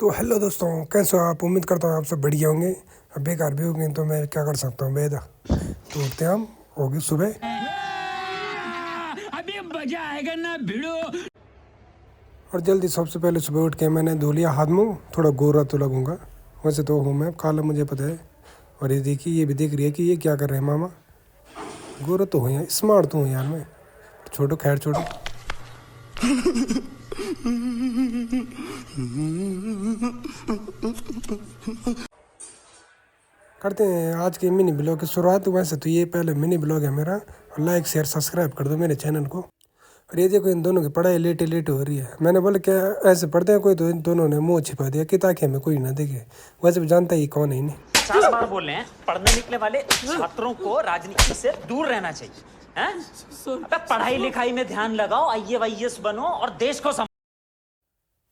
तो हेलो दोस्तों, कैसे हो आप। उम्मीद करता हूँ आप सब बढ़िया होंगे। अब बेकार भी होंगे तो मैं क्या कर सकता हूँ बेदा। तो उठते हैं हम, होगी सुबह। अभी मजा आएगा ना भिड़ो। और जल्दी सबसे पहले सुबह उठ के मैंने धो लिया हाथ मुँह। थोड़ा गोरा तो लगूंगा, वैसे तो हूँ मैं काला, मुझे पता है। और ये देखिए, ये भी देख रही है कि ये क्या कर रहे हैं मामा। गोरा तो हूँ यार, स्मार्ट तो हूँ यार मैं। छोड़ो, खैर छोड़ो। करते हैं आज के मिनी ब्लॉग की शुरुआत। वैसे तो ये पहले मिनी ब्लॉग है मेरा। और लाइक शेयर सब्सक्राइब कर दो मेरे चैनल को। और ये देखो, इन दोनों की पढ़ाई लेट हो रही है। मैंने बोला क्या ऐसे पढ़ते हैं कोई, तो इन दोनों ने मुंह छिपा दिया कि ताकि हमें कोई ना देखे। वैसे भी जानता ही कौन है इन्हें। 50 बार बोल रहे हैं पढ़ने निकले वाले छात्रों को राजनीति से दूर रहना चाहिए हैं? अबे पढ़ाई लिखाई में ध्यान लगाओ, आईएएस बनो और देश को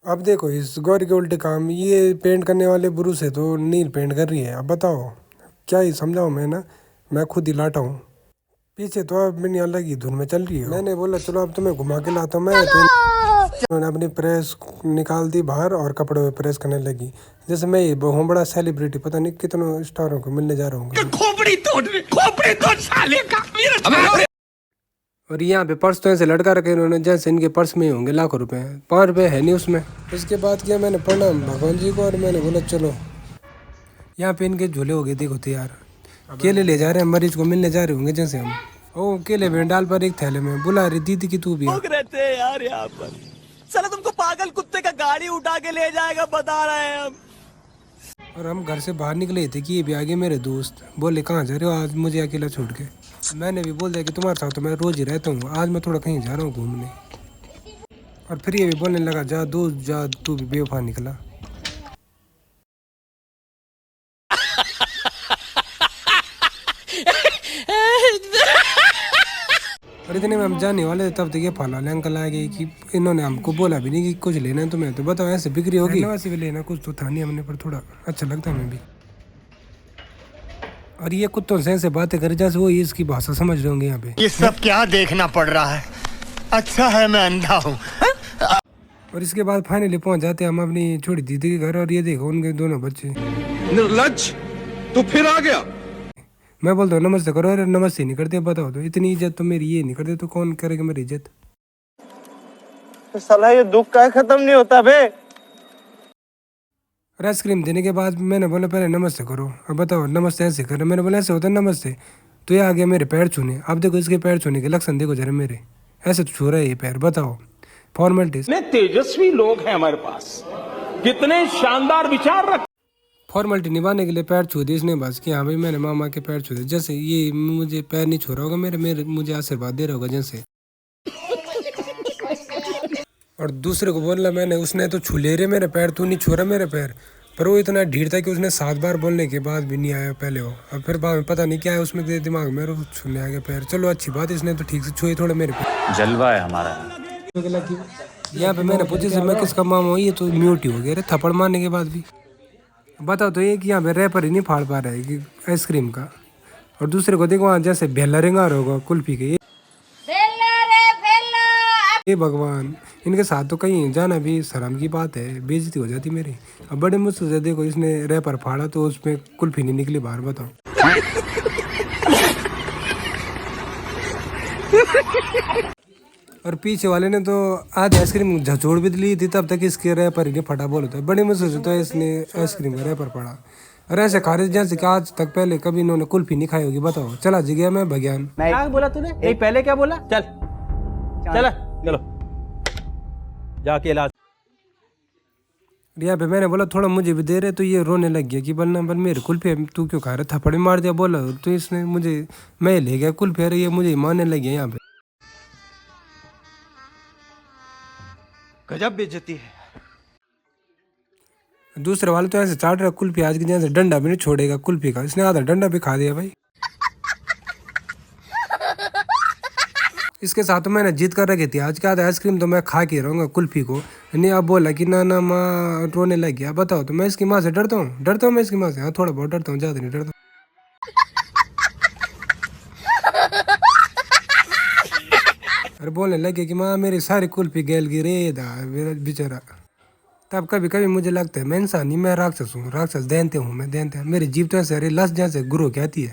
अब देखो इस गौरी के उल्टे काम। ये पेंट करने वाले ब्रूस है तो नील पेंट कर रही है। अब बताओ क्या ही समझाऊँ मैं ना। मैं खुद ही लाटा हूँ पीछे, तो अब मैंने अलग ही धुन में चल रही है। मैंने बोला चलो अब तुम्हें घुमा के लाता हूँ मैं। तो उन्होंने अपनी प्रेस निकाल दी बाहर और कपड़े में प्रेस करने लगी। जैसे मैं ये बहुत बड़ा सेलिब्रिटी, पता नहीं कितनों स्टारों को मिलने जा रहा हूँ। खोपड़ी तोड़ साले का। और यहाँ पे पर्स तो ऐसे लटका रखे इन्होंने जैसे इनके पर्स में ही होंगे लाखों रुपए। 5 रुपए है नहीं उसमें। उसके बाद किया मैंने प्रणाम भगवान जी को, और मैंने बोला चलो। यहाँ पे इनके झूले हो गए देखो तैयार। केले ले जा रहे हैं, मरीज को मिलने जा रहे होंगे जैसे हम। ओ केले में डाल पर एक थैले में बुला रही दीदी की तू भी। लोग रहते हैं यार यहाँ पर। चलो तुमको पागल कुत्ते का गाड़ी उठा के ले जाएगा, बता रहे हैं हम। और हम घर से बाहर निकले थे कि ये भी आगे मेरे दोस्त बोले कहाँ जा रहे हो आज मुझे अकेला छोड़ के। मैंने भी बोल दिया कि तुम्हारे साथ तो मैं रोज ही रहता हूँ, आज मैं थोड़ा कहीं जा रहा हूँ घूमने। और फिर ये भी बोलने लगा जा दोस्त जा, तू भी बेवफा निकला। और इतने में हम जाने वाले थे तब तक ये फल वाले अंकल आ गए कि इन्होंने हमको बोला भी नहीं कि कुछ लेना है तुम्हें, तो बताओ ऐसे बिक्री होगी। वैसे भी लेना कुछ तो था नहीं हमने, पर थोड़ा अच्छा लगता हमें भी। और ये कुत्तों से ऐसे बातें करे जैसे वो इसकी भाषा समझ रहे होंगे यहाँ पे। ये सब क्या देखना पड़ रहा है? अच्छा है मैं अंधा हूँ। और इसके बाद फाइनली पहुंच जाते हैं हम अपनी छोटी दीदी के घर। और ये देखो उनके दोनों बच्चे। निर्लज्ज, तू फिर आ गया। मैं बोलता हूँ नमस्ते करो, अरे नमस्ते नहीं करते। बताओ तो इतनी इज्जत तो मेरी ये नहीं करते तो कौन करेगा मेरी इज्जत। साला ये दुख का खत्म नहीं होता बे। और आइसक्रीम देने के बाद मैंने बोला पहले नमस्ते करो। अब बताओ नमस्ते ऐसे करे। मैंने बोला ऐसे होता है नमस्ते। तो ये आ गया मेरे पैर छूने। अब देखो इसके पैर छूने के लक्षण देखो जरा मेरे। ऐसे तो छू रहा है ये पैर। बताओ फॉर्मेलिटीज। कितने तेजस्वी लोग हैं हमारे पास, कितने शानदार विचार रख। फॉर्मेलिटी निभाने के लिए पैर छू दिए इसने बस कि हाँ भाई मैंने मामा के पैर छू दिए। जैसे ये मुझे पैर नहीं छू रहा होगा मेरे मुझे आशीर्वाद दे रहा होगा जैसे। और दूसरे को बोलना मैंने, उसने तो छू ले रहे मेरे पैर, तू नहीं छू रहा मेरे पैर। पर वो इतना ढीठ था कि उसने 7 बार बोलने के बाद भी नहीं आया पहले वो। अब फिर बाद में पता नहीं क्या है उसमें दिमाग में, और छूने आ गया पैर। चलो अच्छी बात, इसने तो ठीक से छुए थोड़े मेरे पैर। जलवा है हमारा। यहाँ पे मैंने पूछे से मैं किसका मामा हूँ, ये तो म्यूट ही हो गया थप्पड़ मारने के बाद भी। बताओ तो ये कि यहाँ पे रैपर ही नहीं फाड़ पा रहा है कि आइसक्रीम का। और दूसरे को देखो वहाँ जैसे भेला रेंगार होगा कुल्फी के। ये भगवान, इनके साथ तो कहीं जाना भी शर्म की बात है, बेइज्जती हो जाती मेरी। अब बड़े मुश्किल से देखो इसने रैपर फाड़ा तो उसमें कुल्फी नहीं निकली बाहर। बताओ और पीछे वाले ने तो आज आइसक्रीम झचोड़ भी ली थी, तब तक इसके रैपर ही नहीं फटा बोलता है। बड़े मुश्किल से तो इसने आइसक्रीम का रैपर पड़ा। और ऐसे खा रहे जैसे कि आज तक पहले कभी इन्होंने कुल्फी नहीं खाई होगी। बताओ चला जी गया मैं भगवान। क्या बोला तूने? नहीं पहले क्या बोला? चल चल चलो जाके इलाज। यहाँ पे मैंने बोला थोड़ा मुझे भी दे रहे, तो ये रोने लग गया कि बल्ला बल मेरे कुल्फी तू क्यों खा रहा। थप्पड़ मार दिया बोला तो इसने मुझे, मैं ले गया कुल्फी। अरे ये मुझे मारने लग गया यहाँ पे। गजब बेइज्जती है। दूसरे वाले तो ऐसे चाट रहा कुल्फी आज की जैसे डंडा भी नहीं छोड़ेगा कुल्फी का। इसने आधा डंडा भी खा दिया भाई। इसके साथ तो मैंने जीत कर रखी थी आज के आधा आइसक्रीम तो मैं खा के रहूँगा कुल्फी को। नहीं अब बोला कि ना ना माँ, रोने लग गया। बताओ तो मैं इसकी माँ से डरता हूँ मैं इसकी माँ से। हाँ थोड़ा बहुत डरता हूँ, ज़्यादा नहीं डरता। अरे बोलने लगे कि माँ मेरी सारी कुल्फी गैल गिरे दा बेचारा। तब कभी कभी मुझे लगता है मैं इंसान नहीं, मैं राक्षस हूँ, राक्षस देनते हूँ मैं, देनते मेरी जीभ तो ऐसे अरे लस जैसे गुरु कहती है।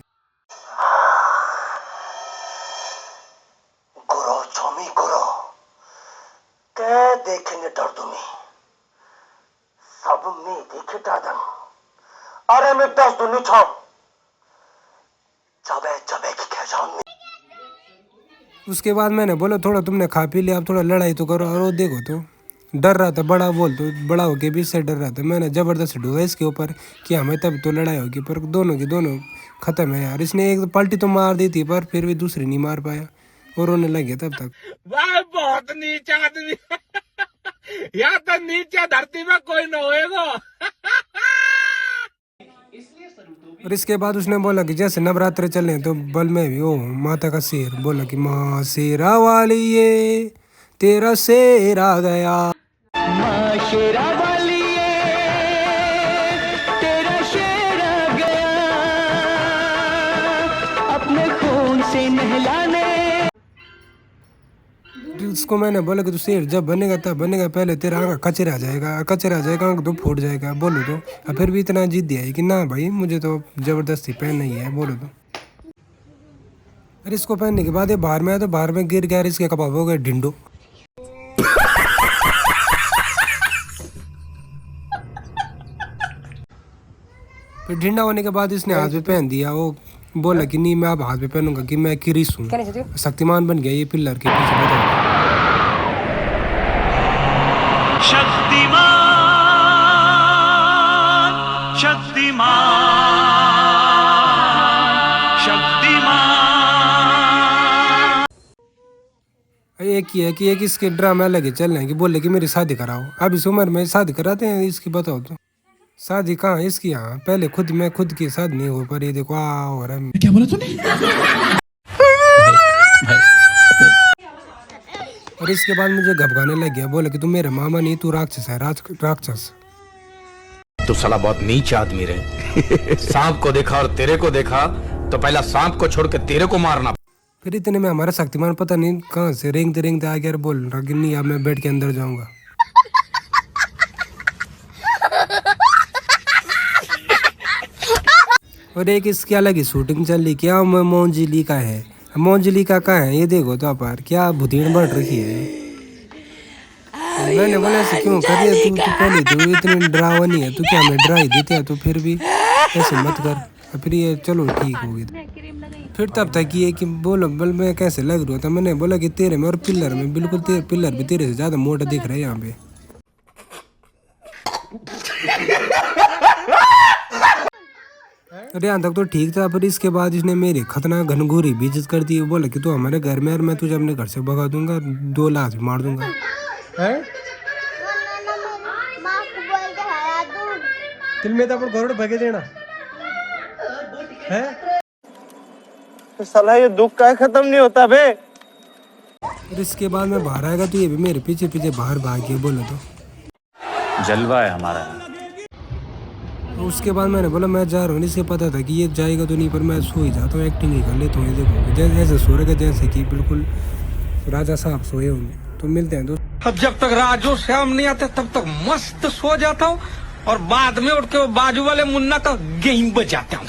गुरु छोमी गुरु के देखेंगे डर तुम्हें सब में देखे दादन अरे मैं 10 दुनी छो जबे जबे की कह जाऊं। उसके बाद मैंने बोला थोड़ा तुमने खा पी लिया, अब थोड़ा लड़ाई तो करो। और वो देखो तो डर रहा था, बड़ा बोल तो बड़ा होके भी इससे डर रहा था। मैंने जबरदस्ती ढूंढा इसके ऊपर कि हमें तब तो लड़ाई होगी, पर दोनों की दोनों खत्म है यार। इसने एक पलटी तो मार दी थी पर फिर भी दूसरी नहीं मार पाया और रोने लग गया तब तक। वाह बहुत नीच आदमी या तो नीचे धरती में कोई न होएगा। और इसके बाद उसने बोला कि जैसे नवरात्रे चल रहे तो बल में भी ओ माता का शेर बोला कि माँ शेरा वाली ये तेरा शेर आ गया। माँ शेरा वाली ये तेरा शेर आ गया अपने खून से नहलाने। उसको मैंने बोला कि तू शेर जब बनेगा तब बनेगा, पहले तेरा आँख कचरा आ जाएगा, कचरा आ जाएगा, आँख तो फूट जाएगा। बोलो तो और फिर भी इतना जिद दिया है कि ना भाई मुझे तो जबरदस्ती पहनना ही है। बोलो तो अरे इसको पहनने के बाद ये बाहर में आया तो बाहर में गिर गया, इसके कबाब हो गए ढिंडो। फिर ढिंडा होने के बाद इसने हाथ पे पहन दिया। वो बोला कि नहीं मैं अब हाथ पे पहनूंगा कि मैं क्रिस हूँ, शक्तिमान बन गया ये पिल्लर के पीछे बैठा। शक्तिमान शक्तिमान शक्तिमान। एक ही है कि एक इसके ड्रामे अलग ही चल रहे हैं कि बोले कि मेरी शादी कराओ। अब इस उम्र में शादी कराते हैं इसकी, बताओ तो शादी कहाँ है इसकी। यहाँ पहले मैं खुद की शादी नहीं हो पर ये देखो हो रहा है। क्या बोला तूने? और इसके बाद मुझे घबराने लग गया, बोला कि तू मेरा मामा नहीं, तू राक्षस है, राक्षस। तू साला बहुत नीच आदमी रहे। सांप को देखा और तेरे को देखा तो पहला सांप को छोड़ के तेरे को मारना। फिर इतने में हमारा शक्तिमान पता नहीं कहाँ से रेंगते आ गया और बोल रहा कि नहीं अब मैं बेड के अंदर जाऊंगा। और एक इसकी अलग ही शूटिंग चल रही, क्या मोंजिली का है, मोंजिली का कहाँ है ये देखो तो पर क्या भुतीन बढ़ रही है। मैंने बोला ऐसे क्यों कर रही है तू पहले तो इतनी डरावनी है, तू क्या हमें डरा ही देते है तो फिर भी ऐसे मत कर। फिर ये चलो ठीक हो गई। फिर तब तक ये कि बोलो बल में कैसे लग रहा था। मैंने बोला कि तेरे में और पिल्लर में बिल्कुल पिल्लर भी तेरे से ज्यादा मोटा दिख रहा है यहाँ पे। अरे यहाँ तक तो ठीक था, पर इसके बाद इसने मेरी खतरनाक घनघोरी बेइज्जत कर दी। बोला कि तू हमारे घर में और मैं तुझे अपने घर से भगा दूंगा, 2 लाख मार दूंगा। दिल में तो घोड़ भगे देना है साला ये दुख का खत्म नहीं होता बे। और इसके बाद मैं बाहर आएगा तो ये भी मेरे पीछे पीछे बाहर भाग गया। बोला तो जलवा है हमारा। उसके बाद मैंने बोला मैं जा रहा हूँ। इसे पता था कि ये जाएगा तो नहीं, पर मैं सो ही जाता हूँ, एक्टिंग ही कर लेता हूँ। ये देखो जैसे ऐसे सो रहेगा जैसे कि बिल्कुल राजा साहब सोए होंगे। तो मिलते हैं दोस्तों। अब जब तक राजू श्याम नहीं आते तब तक मस्त सो जाता हूँ और बाद में उठ के बाजू वाले मुन्ना का गेम बजाता हूँ।